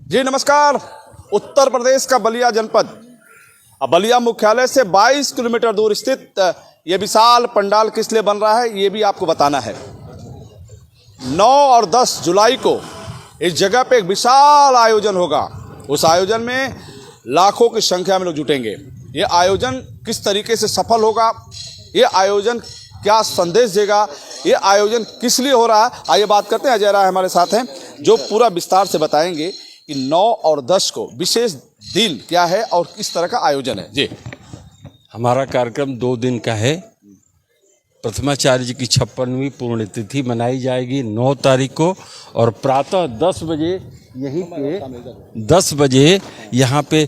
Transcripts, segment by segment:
जी नमस्कार। उत्तर प्रदेश का बलिया जनपद, अब बलिया मुख्यालय से 22 किलोमीटर दूर स्थित ये विशाल पंडाल किस लिए बन रहा है ये भी आपको बताना है। 9 और 10 जुलाई को इस जगह पे एक विशाल आयोजन होगा। उस आयोजन में लाखों की संख्या में लोग जुटेंगे। ये आयोजन किस तरीके से सफल होगा, ये आयोजन क्या संदेश देगा, ये आयोजन किस लिए हो रहा है, आइए बात करते हैं। अजय राय हमारे साथ हैं जो पूरा विस्तार से बताएंगे कि 9 और 10 को विशेष दिन क्या है और किस तरह का आयोजन है। जी, हमारा कार्यक्रम 2 दिन का है। प्रथमाचार्य जी की 56वीं पुण्यतिथि मनाई जाएगी 9 तारीख को और प्रातः 10 बजे यहीं पे 10 बजे यहाँ पे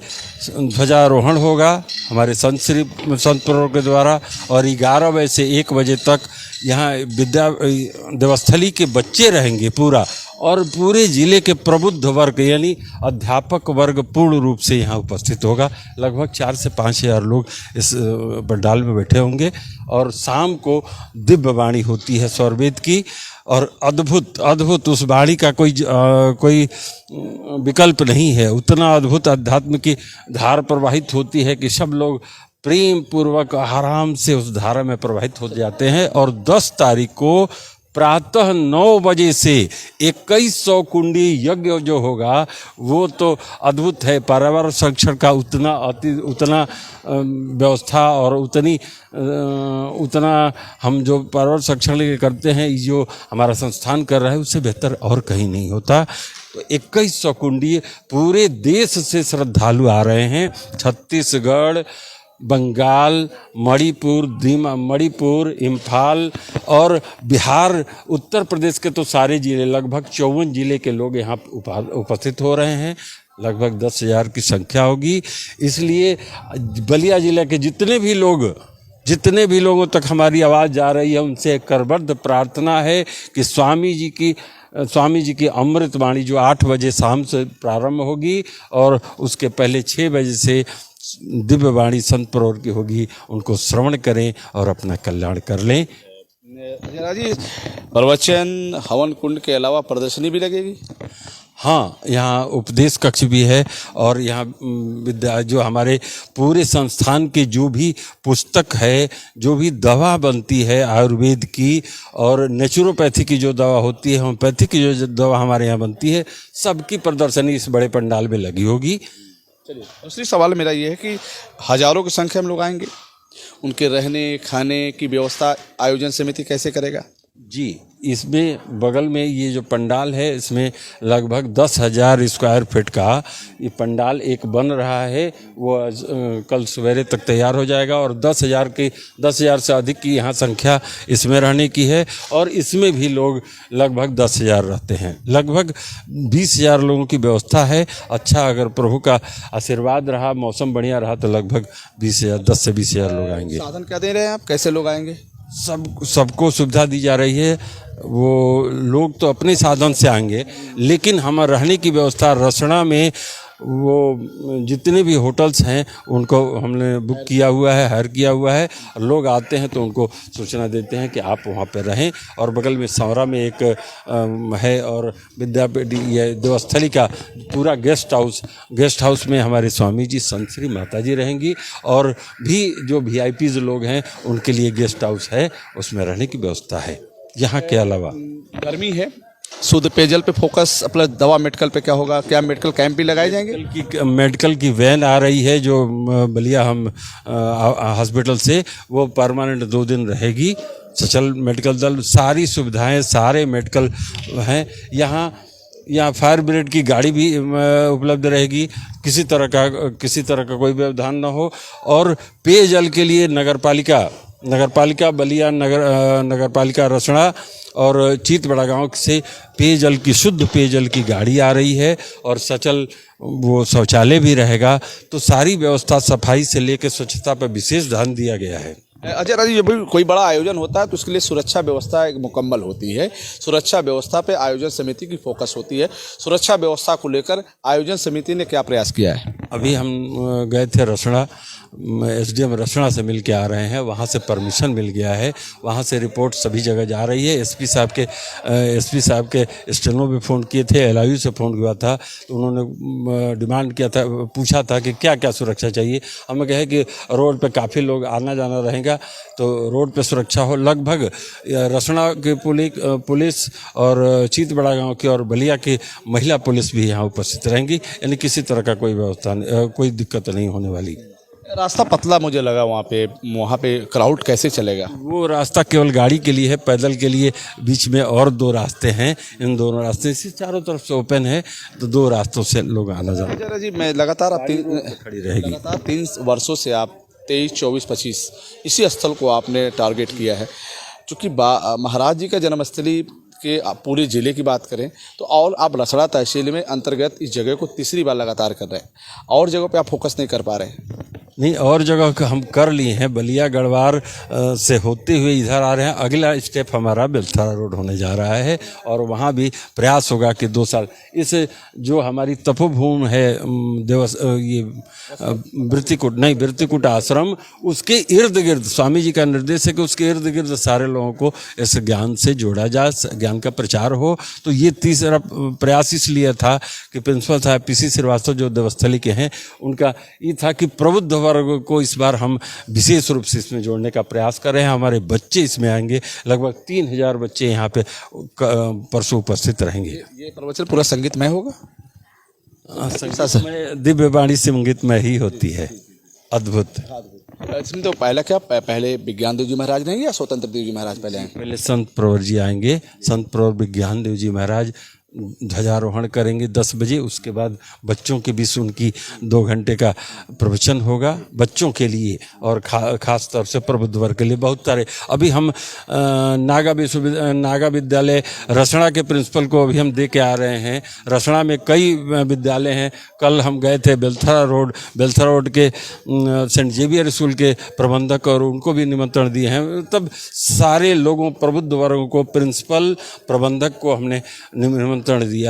ध्वजारोहण होगा हमारे संत प्रवर के द्वारा और 11 बजे से 1 बजे तक यहाँ विद्या देवस्थली के बच्चे रहेंगे पूरा, और पूरे ज़िले के प्रबुद्ध वर्ग यानी अध्यापक वर्ग पूर्ण रूप से यहाँ उपस्थित होगा। लगभग 4 से 5 हज़ार लोग इस पंडाल में बैठे होंगे और शाम को दिव्य वाणी होती है स्वरवेद की, और अद्भुत उस वाणी का कोई विकल्प नहीं है। उतना अद्भुत अध्यात्म की धार प्रवाहित होती है कि सब लोग प्रेम पूर्वक आराम से उस धारा में प्रवाहित हो जाते हैं। और 10 तारीख को प्रातः 9 बजे से 2100 कुंडी यज्ञ जो होगा वो तो अद्भुत है। पर्यावरण संरक्षण का उतना व्यवस्था और उतना हम जो पर्यावरण संरक्षण के लिए करते हैं, जो हमारा संस्थान कर रहा है, उससे बेहतर और कहीं नहीं होता। तो 2100 कुंडी पूरे देश से श्रद्धालु आ रहे हैं। छत्तीसगढ़, बंगाल, मणिपुर, इम्फाल और बिहार, उत्तर प्रदेश के तो सारे जिले, लगभग 54 जिले के लोग यहाँ उपस्थित हो रहे हैं। लगभग 10,000 की संख्या होगी। इसलिए बलिया जिले के जितने भी लोगों तक हमारी आवाज़ जा रही है, उनसे करबद्ध प्रार्थना है कि स्वामी जी की अमृत वाणी जो 8 बजे शाम से प्रारंभ होगी और उसके पहले 6 बजे से दिव्य वाणी संत प्रवर की होगी, उनको श्रवण करें और अपना कल्याण कर लें। जी, प्रवचन, हवन कुंड के अलावा प्रदर्शनी भी लगेगी? हाँ, यहाँ उपदेश कक्ष भी है और यहाँ विद्या जो हमारे पूरे संस्थान के जो भी पुस्तक है, जो भी दवा बनती है आयुर्वेद की और नेचुरोपैथी की जो दवा होती है, होम्योपैथी की जो दवा हमारे यहाँ बनती है, सबकी प्रदर्शनी इस बड़े पंडाल में लगी होगी। चलिए, दूसरी सवाल मेरा ये है कि हजारों की संख्या में लोग आएंगे, उनके रहने खाने की व्यवस्था आयोजन समिति कैसे करेगा? जी, इसमें बगल में ये जो पंडाल है, इसमें लगभग 10,000 स्क्वायर फीट का ये पंडाल एक बन रहा है। वो कल सवेरे तक तैयार हो जाएगा और 10,000 से अधिक की यहाँ संख्या इसमें रहने की है। और इसमें भी लोग लगभग 10,000 रहते हैं। लगभग 20,000 लोगों की व्यवस्था है। अच्छा, अगर प्रभु का आशीर्वाद रहा, मौसम बढ़िया रहा, तो लगभग 10 से 20,000 लोग आएंगे। साधन क्या दे रहे हैं आप, कैसे लोग आएंगे? सबको सुविधा दी जा रही है। वो लोग तो अपने साधन से आएंगे, लेकिन हम रहने की व्यवस्था रसना में वो जितने भी होटल्स हैं उनको हमने बुक किया हुआ है, हायर किया हुआ है। लोग आते हैं तो उनको सूचना देते हैं कि आप वहाँ पर रहें। और बगल में सौरा में एक है और विद्यापीठ ये देवस्थली का पूरा गेस्ट हाउस में हमारे स्वामी जी, संत श्री माता जी रहेंगी। और भी जो VIPs लोग हैं उनके लिए गेस्ट हाउस है, उसमें रहने की व्यवस्था है। यहाँ के अलावा गर्मी है, शुद्ध पेयजल पे फोकस, अपना दवा मेडिकल पे क्या होगा? क्या मेडिकल कैंप भी लगाए जाएंगे? मेडिकल की वैन आ रही है जो बलिया हम हॉस्पिटल से, वो परमानेंट 2 दिन रहेगी। सचल मेडिकल दल, सारी सुविधाएं, सारे मेडिकल हैं यहाँ। फायर ब्रिगेड की गाड़ी भी उपलब्ध रहेगी। किसी तरह का कोई व्यवधान न हो। और पेयजल के लिए नगरपालिका बलिया, नगरपालिका रसना और चीत बड़ा गाँव से शुद्ध पेयजल की गाड़ी आ रही है और सचल वो शौचालय भी रहेगा। तो सारी व्यवस्था, सफाई से लेकर स्वच्छता पर विशेष ध्यान दिया गया है। अजय राजी, जब भी कोई बड़ा आयोजन होता है तो उसके लिए सुरक्षा व्यवस्था एक मुकम्मल होती है। सुरक्षा व्यवस्था पे आयोजन समिति की फोकस होती है। सुरक्षा व्यवस्था को लेकर आयोजन समिति ने क्या प्रयास किया है? अभी हम गए थे रसड़ा, एसडीएम रसड़ा से मिल के आ रहे हैं। वहाँ से परमिशन मिल गया है, वहाँ से रिपोर्ट सभी जगह जा रही है। एसपी साहब के स्टेनो भी फ़ोन किए थे, एलआईयू से फ़ोन हुआ था, तो उन्होंने डिमांड किया था, पूछा था कि क्या क्या सुरक्षा चाहिए। हमें कहे कि रोड पे काफ़ी लोग आना जाना रहेगा, तो रोड पे सुरक्षा हो। लगभग रसड़ा की पुलिस और चीतबड़ा गांव की और बलिया की महिला पुलिस भी यहाँ उपस्थित रहेंगी, यानी किसी तरह का कोई व्यवस्था कोई दिक्कत नहीं होने वाली। रास्ता पतला मुझे लगा वहाँ पे क्राउड कैसे चलेगा? वो रास्ता केवल गाड़ी के लिए है, पैदल के लिए बीच में और 2 रास्ते हैं। इन दोनों रास्ते से चारों तरफ से ओपन है, तो 2 रास्तों से लोग आना जाना। जरा जी, मैं लगातार खड़ी रहेगी। लगातार 3 वर्षों से आप 23, 24, 25 इसी स्थल को आपने टारगेट किया है। चूँकि महाराज जी का जन्मस्थली के पूरे ज़िले की बात करें तो, और आप रसड़ा तहसील में अंतर्गत इस जगह को तीसरी बार लगातार कर रहे हैं, और जगह पे आप फोकस नहीं कर पा रहे हैं? नहीं, और जगह का हम कर लिए हैं। बलिया गढ़वार से होते हुए इधर आ रहे हैं। अगला स्टेप हमारा बेलथरा रोड होने जा रहा है, और वहाँ भी प्रयास होगा कि 2 साल इस जो हमारी तपोभूमि है वृत्तिकूट आश्रम, उसके इर्द गिर्द स्वामी जी का निर्देश है कि उसके इर्द गिर्द सारे लोगों को इस ज्ञान से जोड़ा जाए, ज्ञान का प्रचार हो। तो ये तीसरा प्रयास इसलिए था कि प्रिंसिपल साहब पीसी श्रीवास्तव जो देवस्थली के हैं, उनका ये था कि प्रबुद्ध वर्ग को इस बार हम विशेष रूप से इसमें जोड़ने का प्रयास कर रहे हैं। हमारे बच्चे इसमें आएंगे, लगभग 3000 बच्चे यहाँ पे परसों उपस्थित रहेंगे। ये प्रवचन पूरा संगीतमय होगा? संगीतमय, दिव्य वाणी संगीतमय ही होती है, अद्भुत। इसमें तो पहले विज्ञान देव जी महाराज नहीं या स्वतंत्र देव जी महाराज पहले आएंगे? पहले संत प्रवर जी आएंगे। संत प्रवर विज्ञान देव जी महाराज ध्वजारोहण करेंगे 10 बजे। उसके बाद बच्चों के बीच उनकी 2 घंटे का प्रवचन होगा बच्चों के लिए, और खास तौर से प्रबुद्ध वर्ग के लिए बहुत सारे। अभी हम नागा विद्यालय रसड़ा के प्रिंसिपल को अभी हम दे के आ रहे हैं। रसड़ा में कई विद्यालय हैं। कल हम गए थे बेलथरा रोड के सेंट जेवियर स्कूल के प्रबंधक, और उनको भी निमंत्रण दिए हैं। तब सारे लोगों, प्रबुद्ध वर्गों को, प्रिंसिपल, प्रबंधक को हमने निमंत्रण दिया है।